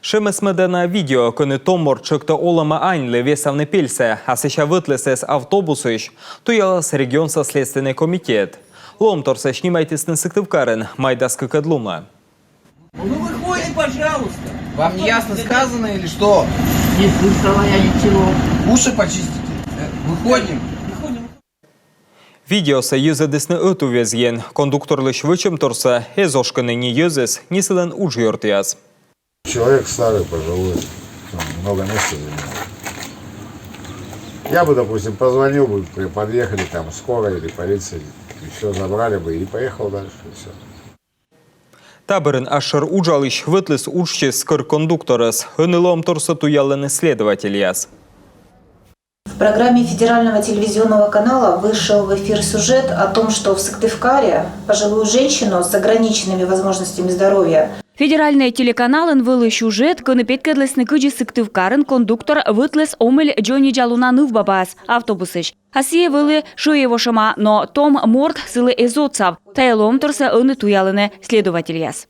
Шемесмедена видео, коли томор чыкты олама айнлы весавны пельсе, а сеща вытлесес автобусыш, туялас регионса следственный комитет. Ломторса снимайтесны сыктывкарын, майдаскы кадлума. Ну выходи, пожалуйста. Вам не ясно сказано или что? Не слышала я ничего. Уши почистите. Выходим. Видеоса юзедесны ötü везген, кондукторлы швычым торса, эзошканы не юзес, нисылен уджьортяз. Человек старый, пожилой, много места занимает. Я бы, допустим, позвонил бы, подъехали там скорая или полиция, и все забрали бы и поехал дальше, и все. Табырын ашыр уджалыш вытлес уччес кыр кондукторас, хынылом торса туялын исследователь яз. В программе федерального телевизионного канала вышел в эфир сюжет о том, что в Сыктывкаре пожилую женщину с ограниченными возможностями здоровья Федеральный телеканал ввели сюжет, коли підкидлесни киджі Сыктывкарын кондуктор витлес омель Джоні Джалунаны в бабас автобусыш. Асие вели шуево шама, но том морд сили езоцав, та елом торса ыны туялыны следователь яз.